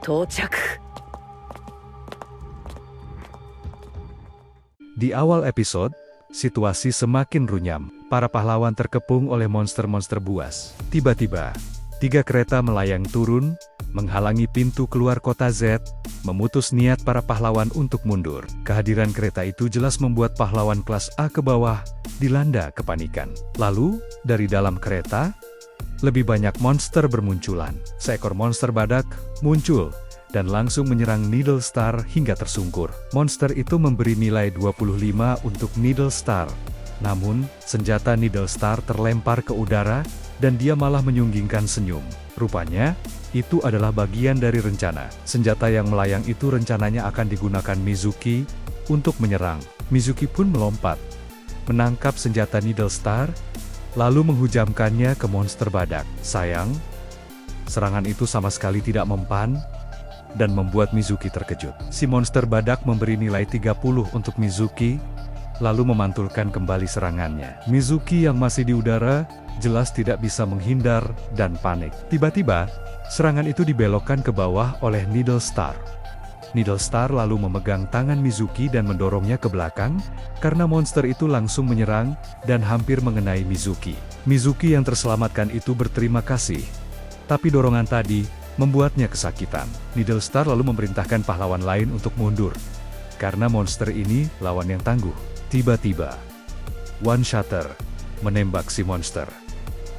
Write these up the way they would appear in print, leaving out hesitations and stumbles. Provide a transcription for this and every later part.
到着。 Di awal episode, situasi semakin runyam. Para pahlawan terkepung oleh monster-monster buas. Tiba-tiba, 3 kereta melayang turun, menghalangi pintu keluar kota Z, memutus niat para pahlawan untuk mundur. Kehadiran kereta itu jelas membuat pahlawan kelas A ke bawah, dilanda kepanikan. Lalu, dari dalam kereta, lebih banyak monster bermunculan. Seekor monster badak muncul dan langsung menyerang Needle Star hingga tersungkur. Monster itu memberi nilai 25 untuk Needle Star. Namun, senjata Needle Star terlempar ke udara, dan dia malah menyunggingkan senyum. Rupanya, itu adalah bagian dari rencana. Senjata yang melayang itu rencananya akan digunakan Mizuki untuk menyerang. Mizuki pun melompat, menangkap senjata Needle Star, lalu menghujamkannya ke monster badak. Sayang, serangan itu sama sekali tidak mempan, dan membuat Mizuki terkejut. Si monster badak memberi nilai 30 untuk Mizuki, lalu memantulkan kembali serangannya. Mizuki yang masih di udara, jelas tidak bisa menghindar, dan panik. Tiba-tiba, serangan itu dibelokkan ke bawah oleh Needle Star. Needle Star lalu memegang tangan Mizuki dan mendorongnya ke belakang, karena monster itu langsung menyerang, dan hampir mengenai Mizuki. Mizuki yang terselamatkan itu berterima kasih, tapi dorongan tadi membuatnya kesakitan. Needle Star lalu memerintahkan pahlawan lain untuk mundur, karena monster ini lawan yang tangguh. Tiba-tiba, One Shatter menembak si monster,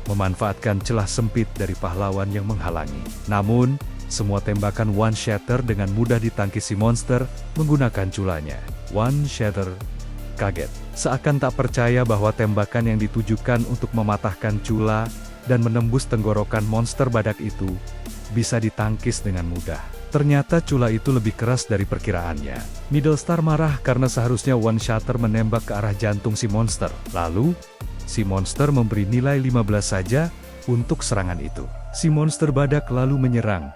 memanfaatkan celah sempit dari pahlawan yang menghalangi. Namun, semua tembakan One Shatter dengan mudah ditangkis si monster menggunakan culanya. One Shatter kaget, seakan tak percaya bahwa tembakan yang ditujukan untuk mematahkan cula dan menembus tenggorokan monster badak itu bisa ditangkis dengan mudah. Ternyata cula itu lebih keras dari perkiraannya. Needle Star marah karena seharusnya One Shatter menembak ke arah jantung si monster. Lalu, si monster memberi nilai 15 saja untuk serangan itu. Si monster badak lalu menyerang,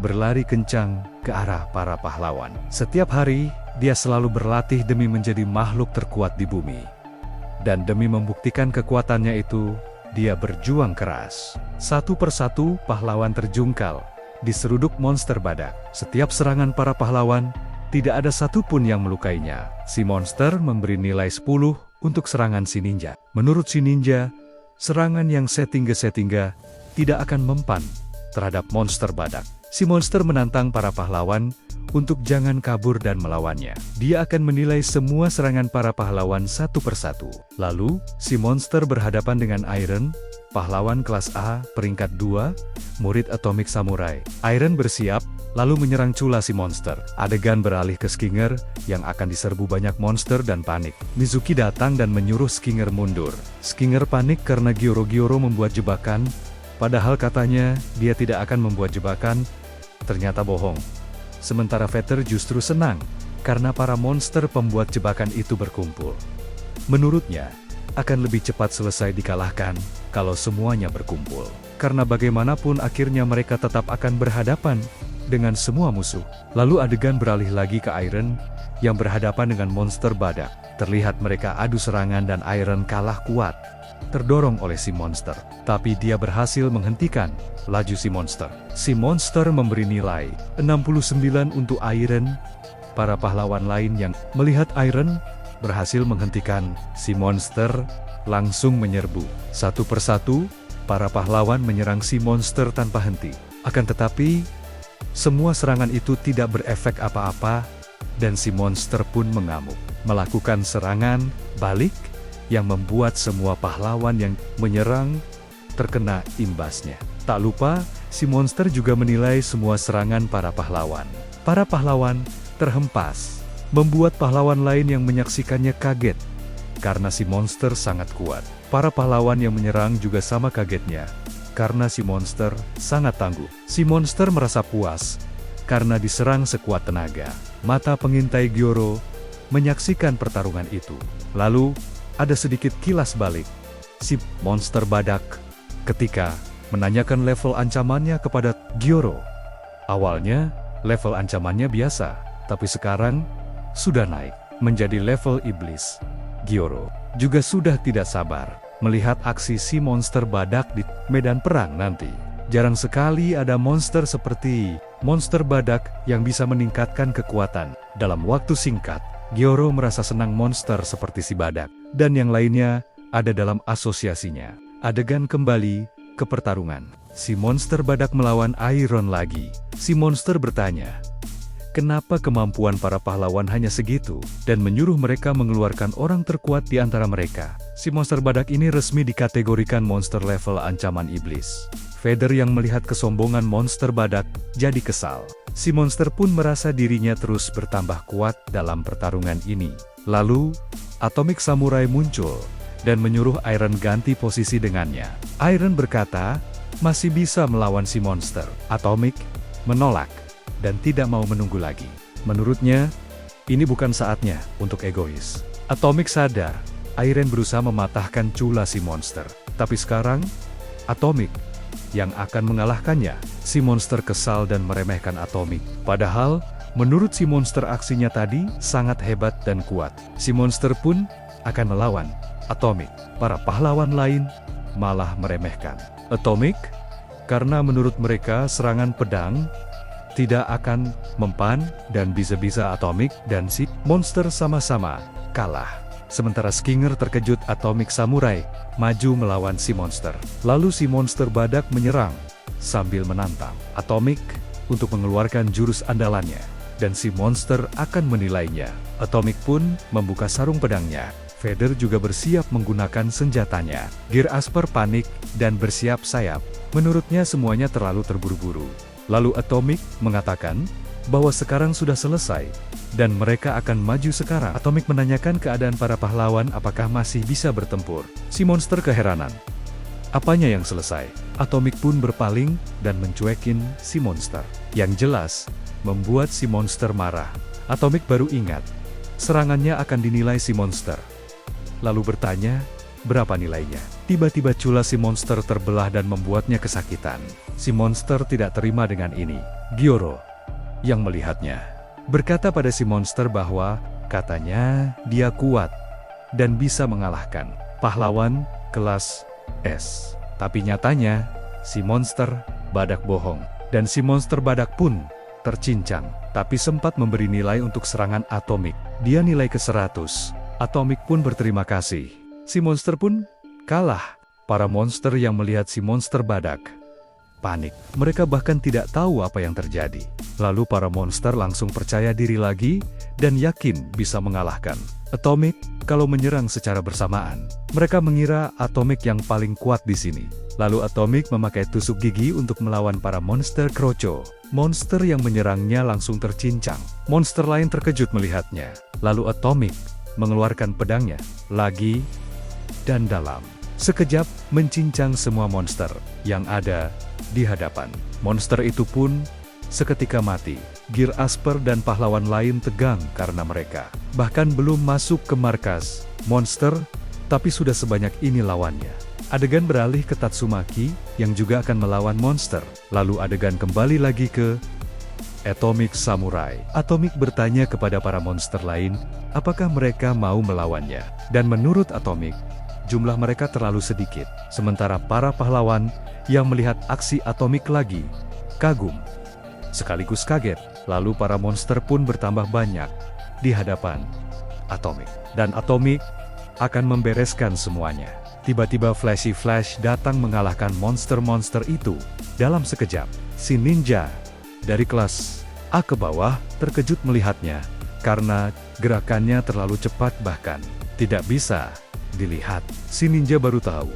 berlari kencang ke arah para pahlawan. Setiap hari, dia selalu berlatih demi menjadi makhluk terkuat di bumi. Dan demi membuktikan kekuatannya itu, dia berjuang keras. Satu persatu, pahlawan terjungkal, diseruduk monster badak. Setiap serangan para pahlawan, tidak ada satupun yang melukainya. Si monster memberi nilai 10 untuk serangan si ninja. Menurut si ninja, serangan yang setingga-setingga tidak akan mempan terhadap monster badak. Si monster menantang para pahlawan untuk jangan kabur dan melawannya. Dia akan menilai semua serangan para pahlawan satu persatu. Lalu, si monster berhadapan dengan Iron, pahlawan kelas A, peringkat 2, murid Atomic Samurai. Iron bersiap, lalu menyerang cula si monster. Adegan beralih ke Skinger, yang akan diserbu banyak monster dan panik. Mizuki datang dan menyuruh Skinger mundur. Skinger panik karena Gyoro membuat jebakan, padahal katanya dia tidak akan membuat jebakan, ternyata bohong. Sementara Vetter justru senang, karena para monster pembuat jebakan itu berkumpul. Menurutnya, akan lebih cepat selesai dikalahkan, kalau semuanya berkumpul. Karena bagaimanapun akhirnya mereka tetap akan berhadapan dengan semua musuh. Lalu adegan beralih lagi ke Iron, yang berhadapan dengan monster badak. Terlihat mereka adu serangan dan Iron kalah kuat, terdorong oleh si monster. Tapi dia berhasil menghentikan laju si monster. Si monster memberi nilai 69 untuk Iron. Para pahlawan lain yang melihat Iron berhasil menghentikan si monster, langsung menyerbu. Satu persatu, para pahlawan menyerang si monster tanpa henti. Akan tetapi, semua serangan itu tidak berefek apa-apa, dan si monster pun mengamuk, melakukan serangan balik yang membuat semua pahlawan yang menyerang terkena imbasnya. Tak lupa, si monster juga menilai semua serangan para pahlawan. Para pahlawan terhempas, membuat pahlawan lain yang menyaksikannya kaget, karena si monster sangat kuat. Para pahlawan yang menyerang juga sama kagetnya, karena si monster sangat tangguh. Si monster merasa puas, karena diserang sekuat tenaga. Mata pengintai Gyoro menyaksikan pertarungan itu. Lalu, ada sedikit kilas balik si monster badak ketika menanyakan level ancamannya kepada Gyoro. Awalnya, level ancamannya biasa, tapi sekarang sudah naik menjadi level iblis. Gyoro juga sudah tidak sabar melihat aksi si monster badak di medan perang nanti. Jarang sekali ada monster seperti monster badak yang bisa meningkatkan kekuatan. Dalam waktu singkat, Gyoro merasa senang monster seperti si badak. Dan yang lainnya ada dalam asosiasinya. Adegan kembali ke pertarungan. Si monster badak melawan Iron lagi. Si monster bertanya, kenapa kemampuan para pahlawan hanya segitu? Dan menyuruh mereka mengeluarkan orang terkuat di antara mereka. Si monster badak ini resmi dikategorikan monster level ancaman iblis. Vader yang melihat kesombongan monster badak jadi kesal. Si monster pun merasa dirinya terus bertambah kuat dalam pertarungan ini. Lalu, Atomic Samurai muncul dan menyuruh Iron ganti posisi dengannya. Iron berkata, masih bisa melawan si monster. Atomic menolak dan tidak mau menunggu lagi. Menurutnya, ini bukan saatnya untuk egois. Atomic sadar, Iron berusaha mematahkan cula si monster. Tapi sekarang, Atomic yang akan mengalahkannya. Si monster kesal dan meremehkan Atomic. Padahal, menurut si monster aksinya tadi sangat hebat dan kuat. Si monster pun akan melawan Atomic. Para pahlawan lain malah meremehkan Atomic, karena menurut mereka serangan pedang tidak akan mempan dan bisa-bisa Atomic dan si monster sama-sama kalah. Sementara Stinger terkejut Atomic Samurai maju melawan si monster. Lalu si monster badak menyerang sambil menantang Atomic untuk mengeluarkan jurus andalannya. Dan si monster akan menilainya. Atomic pun membuka sarung pedangnya. Vader juga bersiap menggunakan senjatanya. Gear Asper panik dan bersiap sayap. Menurutnya semuanya terlalu terburu-buru. Lalu Atomic mengatakan bahwa sekarang sudah selesai dan mereka akan maju sekarang. Atomic menanyakan keadaan para pahlawan apakah masih bisa bertempur. Si monster keheranan. Apanya yang selesai? Atomic pun berpaling dan mencuekin si monster. Yang jelas, membuat si monster marah. Atomic baru ingat, serangannya akan dinilai si monster. Lalu bertanya, berapa nilainya? Tiba-tiba cula si monster terbelah dan membuatnya kesakitan. Si monster tidak terima dengan ini. Gyoro yang melihatnya berkata pada si monster bahwa katanya dia kuat dan bisa mengalahkan pahlawan kelas S. Tapi nyatanya si monster badak bohong dan si monster badak pun tercincang, tapi sempat memberi nilai untuk serangan Atomic. Dia nilai ke 100. Atomic pun berterima kasih. Si monster pun kalah. Para monster yang melihat si monster badak panik. Mereka bahkan tidak tahu apa yang terjadi. Lalu para monster langsung percaya diri lagi dan yakin bisa mengalahkan Atomic kalau menyerang secara bersamaan. Mereka mengira Atomic yang paling kuat di sini. Lalu Atomic memakai tusuk gigi untuk melawan para monster kroco. Monster yang menyerangnya langsung tercincang. Monster lain terkejut melihatnya. Lalu Atomic mengeluarkan pedangnya lagi dan dalam. Sekejap mencincang semua monster yang ada di hadapan. Monster itu pun seketika mati. Gear Asper dan pahlawan lain tegang karena mereka bahkan belum masuk ke markas monster, tapi sudah sebanyak ini lawannya. Adegan beralih ke Tatsumaki yang juga akan melawan monster. Lalu adegan kembali lagi ke Atomic Samurai. Atomic bertanya kepada para monster lain, apakah mereka mau melawannya. Dan menurut Atomic, jumlah mereka terlalu sedikit. Sementara para pahlawan yang melihat aksi Atomic lagi kagum, sekaligus kaget. Lalu para monster pun bertambah banyak di hadapan Atomic. Dan Atomic akan membereskan semuanya. Tiba-tiba Flashy Flash datang mengalahkan monster-monster itu dalam sekejap. Si ninja dari kelas A ke bawah terkejut melihatnya karena gerakannya terlalu cepat bahkan tidak bisa dilihat. Si ninja baru tahu,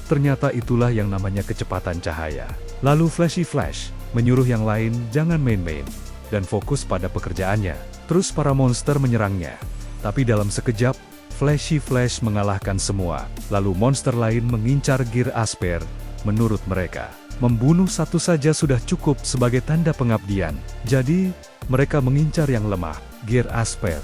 ternyata itulah yang namanya kecepatan cahaya. Lalu Flashy Flash menyuruh yang lain jangan main-main dan fokus pada pekerjaannya. Terus para monster menyerangnya. Tapi dalam sekejap, Flashy Flash mengalahkan semua. Lalu monster lain mengincar Gear Asper. Menurut mereka, membunuh satu saja sudah cukup sebagai tanda pengabdian. Jadi, mereka mengincar yang lemah. Gear Asper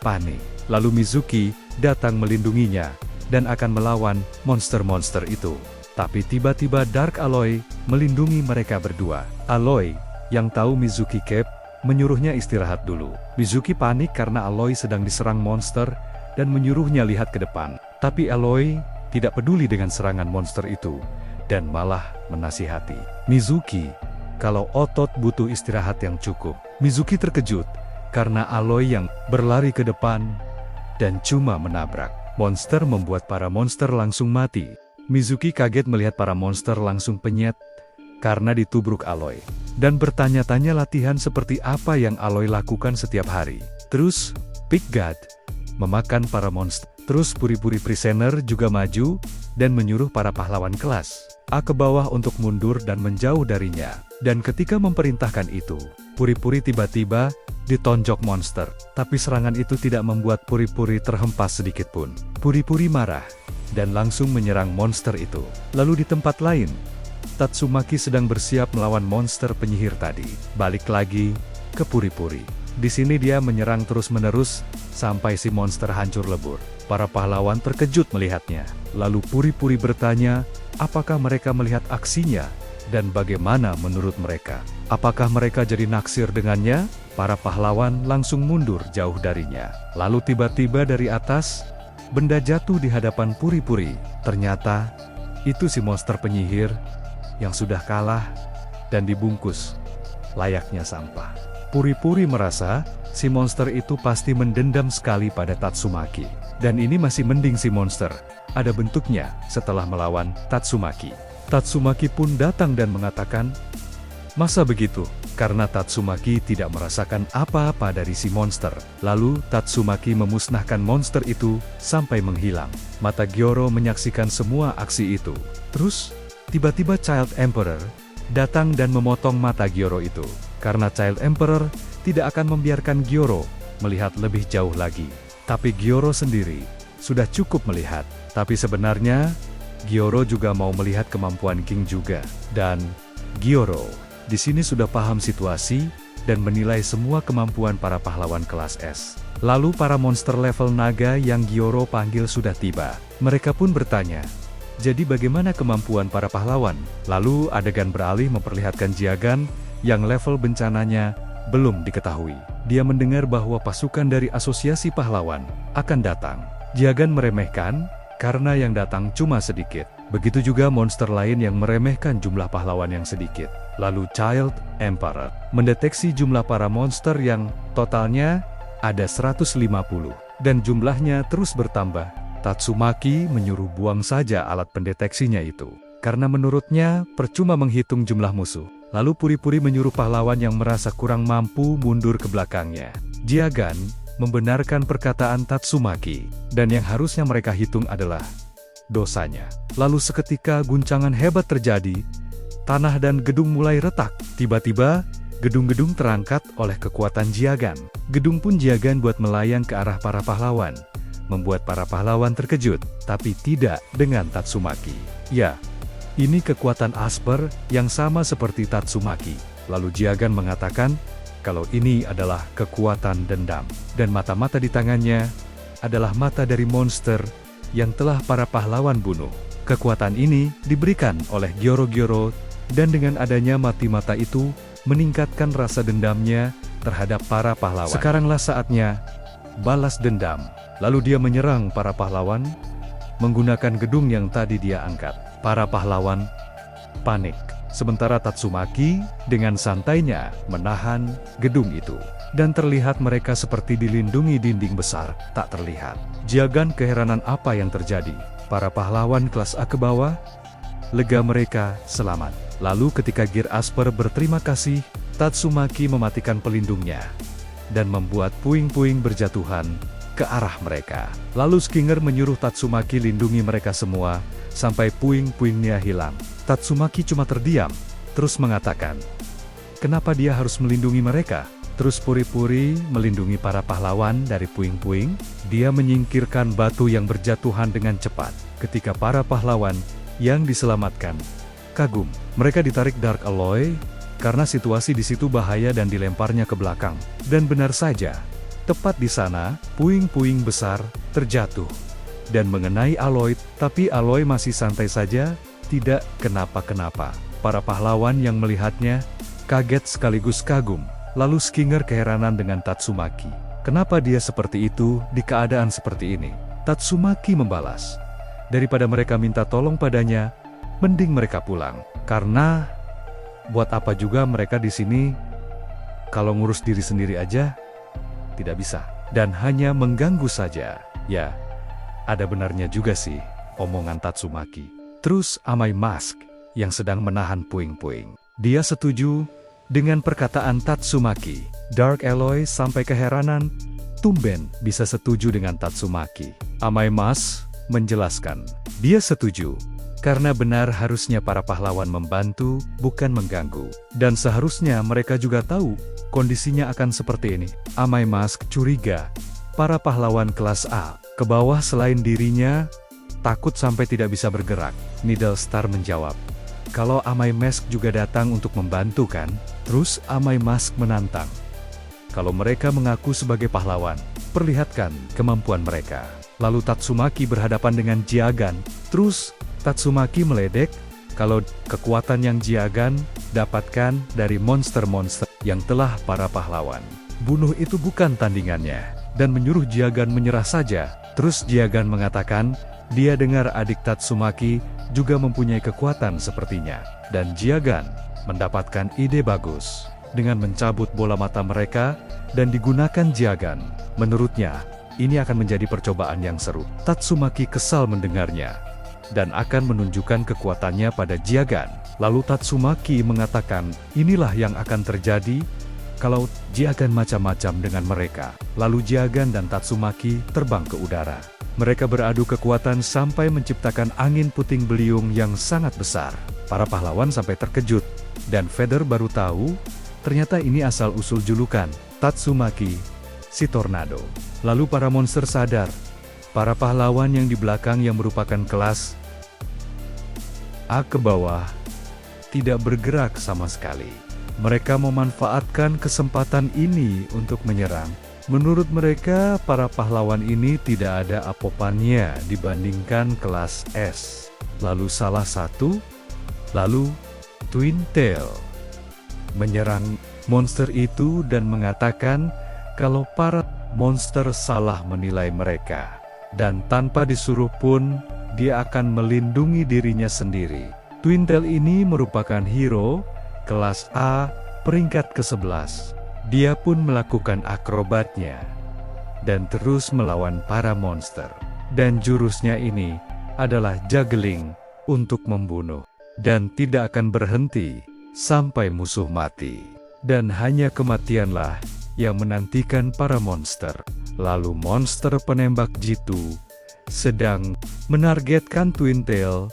panik. Lalu Mizuki datang melindunginya dan akan melawan monster-monster itu. Tapi tiba-tiba Dark Aloy melindungi mereka berdua. Aloy, yang tahu Mizuki Cape, menyuruhnya istirahat dulu. Mizuki panik karena Aloy sedang diserang monster dan menyuruhnya lihat ke depan. Tapi Aloy tidak peduli dengan serangan monster itu. dan malah menasihati Mizuki kalau otot butuh istirahat yang cukup. Mizuki terkejut karena Aloy yang berlari ke depan dan cuma menabrak monster membuat para monster langsung mati. Mizuki kaget melihat para monster langsung penyet karena ditubruk Aloy dan bertanya-tanya latihan seperti apa yang Aloy lakukan setiap hari. Terus, Big God memakan para monster. Terus puri-puri prisoner juga maju dan menyuruh para pahlawan kelas A ke bawah untuk mundur dan menjauh darinya. Dan ketika memerintahkan itu, puri-puri tiba-tiba ditonjok monster. Tapi serangan itu tidak membuat puri-puri terhempas sedikitpun. Puri-puri marah dan langsung menyerang monster itu. Lalu di tempat lain, Tatsumaki sedang bersiap melawan monster penyihir tadi. Balik lagi ke puri-puri. Di sini dia menyerang terus-menerus sampai si monster hancur lebur. Para pahlawan terkejut melihatnya. Lalu puri-puri bertanya, apakah mereka melihat aksinya? Dan bagaimana menurut mereka? Apakah mereka jadi naksir dengannya? Para pahlawan langsung mundur jauh darinya. Lalu tiba-tiba dari atas, benda jatuh di hadapan puri-puri. Ternyata, itu si monster penyihir yang sudah kalah dan dibungkus layaknya sampah. Puri-puri merasa, si monster itu pasti mendendam sekali pada Tatsumaki. Dan ini masih mending si monster ada bentuknya setelah melawan Tatsumaki. Tatsumaki pun datang dan mengatakan, masa begitu? Karena Tatsumaki tidak merasakan apa-apa dari si monster. Lalu Tatsumaki memusnahkan monster itu sampai menghilang. Mata Gyoro menyaksikan semua aksi itu. Terus, tiba-tiba Child Emperor datang dan memotong mata Gyoro itu. Karena Child Emperor tidak akan membiarkan Gyoro melihat lebih jauh lagi. Tapi Gyoro sendiri sudah cukup melihat. Tapi sebenarnya, Gyoro juga mau melihat kemampuan King juga. Dan Gyoro di sini sudah paham situasi dan menilai semua kemampuan para pahlawan kelas S. Lalu para monster level naga yang Gyoro panggil sudah tiba. Mereka pun bertanya, jadi bagaimana kemampuan para pahlawan? Lalu adegan beralih memperlihatkan Jiagan yang level bencananya belum diketahui. Dia mendengar bahwa pasukan dari asosiasi pahlawan akan datang. Jiagan meremehkan, karena yang datang cuma sedikit. Begitu juga monster lain yang meremehkan jumlah pahlawan yang sedikit. Lalu Child Emperor mendeteksi jumlah para monster yang totalnya ada 150. Dan jumlahnya terus bertambah. Tatsumaki menyuruh buang saja alat pendeteksinya itu. Karena menurutnya percuma menghitung jumlah musuh. Lalu puri-puri menyuruh pahlawan yang merasa kurang mampu mundur ke belakangnya. Jiagan membenarkan perkataan Tatsumaki, dan yang harusnya mereka hitung adalah dosanya. Lalu seketika guncangan hebat terjadi, tanah dan gedung mulai retak. Tiba-tiba, gedung-gedung terangkat oleh kekuatan Jiagan. Gedung pun Jiagan buat melayang ke arah para pahlawan, membuat para pahlawan terkejut, tapi tidak dengan Tatsumaki. Ya, ini kekuatan Asper yang sama seperti Tatsumaki. Lalu Jiagan mengatakan, kalau ini adalah kekuatan dendam. Dan mata-mata di tangannya adalah mata dari monster yang telah para pahlawan bunuh. Kekuatan ini diberikan oleh Gyoro-Gyoro, dan dengan adanya mata itu, meningkatkan rasa dendamnya terhadap para pahlawan. Sekaranglah saatnya balas dendam. Lalu dia menyerang para pahlawan, menggunakan gedung yang tadi dia angkat. Para pahlawan panik. Sementara Tatsumaki dengan santainya menahan gedung itu. Dan terlihat mereka seperti dilindungi dinding besar, tak terlihat. Jiagan keheranan apa yang terjadi. Para pahlawan kelas A ke bawah, lega mereka selamat. Lalu ketika Gear Asper berterima kasih, Tatsumaki mematikan pelindungnya. Dan membuat puing-puing berjatuhan ke arah mereka. Lalu Skinger menyuruh Tatsumaki lindungi mereka semua, sampai puing-puingnya hilang. Tatsumaki cuma terdiam, terus mengatakan, kenapa dia harus melindungi mereka? Terus puri-puri melindungi para pahlawan dari puing-puing. Dia menyingkirkan batu yang berjatuhan dengan cepat. Ketika para pahlawan yang diselamatkan kagum, mereka ditarik Dark Alloy, karena situasi di situ bahaya dan dilemparnya ke belakang. Dan benar saja, tepat di sana, puing-puing besar terjatuh dan mengenai Aloy, tapi Aloy masih santai saja, tidak kenapa-kenapa. Para pahlawan yang melihatnya kaget sekaligus kagum. Lalu Skinger keheranan dengan Tatsumaki. Kenapa dia seperti itu di keadaan seperti ini? Tatsumaki membalas, daripada mereka minta tolong padanya, mending mereka pulang. Karena buat apa juga mereka di sini kalau ngurus diri sendiri aja tidak bisa dan hanya mengganggu saja. Ya, ada benarnya juga sih omongan Tatsumaki. Terus Amai Mask yang sedang menahan puing-puing. Dia setuju dengan perkataan Tatsumaki. Dark Eloy sampai keheranan, tumben bisa setuju dengan Tatsumaki. Amai Mask menjelaskan, dia setuju. Karena benar harusnya para pahlawan membantu, bukan mengganggu. Dan seharusnya mereka juga tahu kondisinya akan seperti ini. Amai Mask curiga para pahlawan kelas A ke bawah selain dirinya takut sampai tidak bisa bergerak. Needle Star menjawab, kalau Amai Mask juga datang untuk membantu kan? Terus Amai Mask menantang, kalau mereka mengaku sebagai pahlawan, perlihatkan kemampuan mereka. Lalu Tatsumaki berhadapan dengan Jiagan. Terus Tatsumaki meledek kalau kekuatan yang Jiagan dapatkan dari monster-monster yang telah para pahlawan bunuh itu bukan tandingannya, dan menyuruh Jiagan menyerah saja. Terus Jiagan mengatakan dia dengar adik Tatsumaki juga mempunyai kekuatan sepertinya, dan Jiagan mendapatkan ide bagus dengan mencabut bola mata mereka dan digunakan Jiagan. Menurutnya ini akan menjadi percobaan yang seru. Tatsumaki kesal mendengarnya dan akan menunjukkan kekuatannya pada Jiagan. Lalu Tatsumaki mengatakan, inilah yang akan terjadi kalau Jiagan macam-macam dengan mereka. Lalu Jiagan dan Tatsumaki terbang ke udara. Mereka beradu kekuatan sampai menciptakan angin puting beliung yang sangat besar. Para pahlawan sampai terkejut, dan Feather baru tahu, ternyata ini asal-usul julukan Tatsumaki, si tornado. Lalu para monster sadar. Para pahlawan yang di belakang yang merupakan kelas A ke bawah tidak bergerak sama sekali. Mereka memanfaatkan kesempatan ini untuk menyerang. Menurut mereka, para pahlawan ini tidak ada apa-apanya dibandingkan kelas S. Lalu salah satu, Twin Tail menyerang monster itu dan mengatakan kalau para monster salah menilai mereka. Dan tanpa disuruh pun, dia akan melindungi dirinya sendiri. Twin Tail ini merupakan hero kelas A peringkat ke-11. Dia pun melakukan akrobatnya dan terus melawan para monster. Dan jurusnya ini adalah juggling untuk membunuh. Dan tidak akan berhenti sampai musuh mati. Dan hanya kematianlah yang menantikan para monster. Lalu monster penembak jitu sedang menargetkan Twin Tail.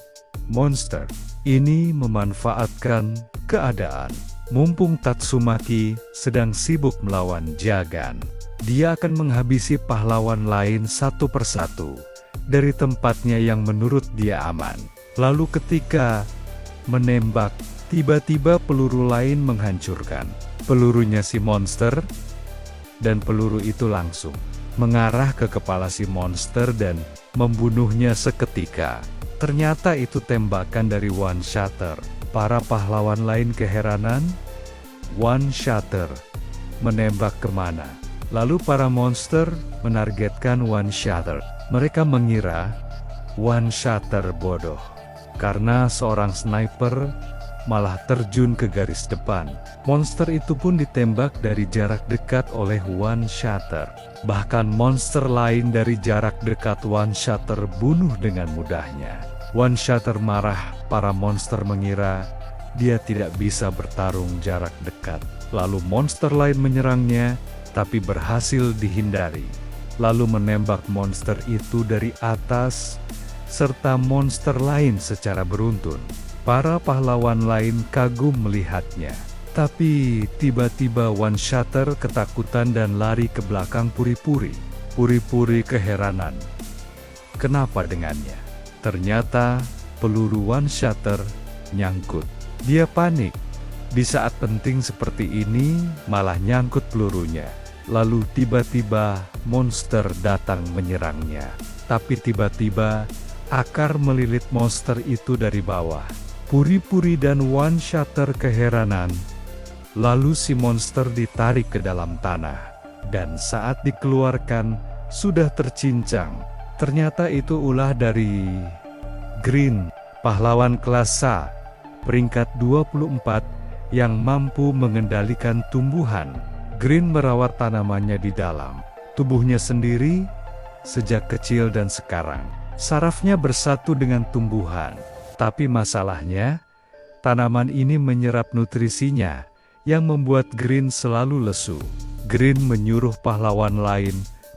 Monster ini memanfaatkan keadaan. Mumpung Tatsumaki sedang sibuk melawan Jiagan, dia akan menghabisi pahlawan lain satu persatu dari tempatnya yang menurut dia aman. Lalu ketika menembak, tiba-tiba peluru lain menghancurkan pelurunya si monster, dan peluru itu langsung mengarah ke kepala si monster dan membunuhnya seketika. Ternyata itu tembakan dari One Shatter. Para pahlawan lain keheranan, One Shatter menembak kemana? Lalu para monster menargetkan One Shatter. Mereka mengira One Shatter bodoh, karena seorang sniper malah terjun ke garis depan. Monster itu pun ditembak dari jarak dekat oleh One Shatter. Bahkan monster lain dari jarak dekat One Shatter bunuh dengan mudahnya. One Shatter marah, para monster mengira dia tidak bisa bertarung jarak dekat. Lalu monster lain menyerangnya, tapi berhasil dihindari. Lalu menembak monster itu dari atas, serta monster lain secara beruntun. Para pahlawan lain kagum melihatnya. Tapi tiba-tiba One Shatter ketakutan dan lari ke belakang Puri-Puri. Puri-Puri keheranan. Kenapa dengannya? Ternyata peluru One Shatter nyangkut. Dia panik. Di saat penting seperti ini malah nyangkut pelurunya. Lalu tiba-tiba monster datang menyerangnya. Tapi tiba-tiba akar melilit monster itu dari bawah. Puri-Puri dan One Shatter keheranan. Lalu si monster ditarik ke dalam tanah. Dan saat dikeluarkan, sudah tercincang. Ternyata itu ulah dari Green Pahlawan kelas A, peringkat 24, yang mampu mengendalikan tumbuhan. Green merawat tanamannya di dalam tubuhnya sendiri sejak kecil dan sekarang sarafnya bersatu dengan tumbuhan. Tapi masalahnya, tanaman ini menyerap nutrisinya yang membuat Green selalu lesu. Green menyuruh pahlawan lain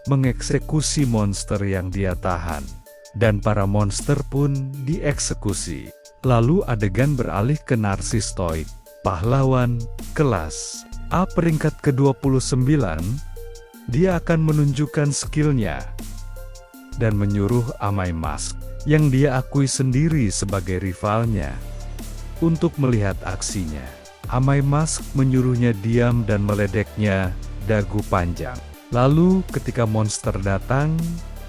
mengeksekusi monster yang dia tahan. Dan para monster pun dieksekusi. Lalu adegan beralih ke Narsistoid, pahlawan kelas A peringkat ke-29. Dia akan menunjukkan skillnya dan menyuruh Amai Mask, yang dia akui sendiri sebagai rivalnya, untuk melihat aksinya. Amai Mask menyuruhnya diam dan meledeknya dagu panjang. Lalu ketika monster datang,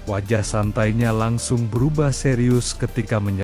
wajah santainya langsung berubah serius ketika menyerang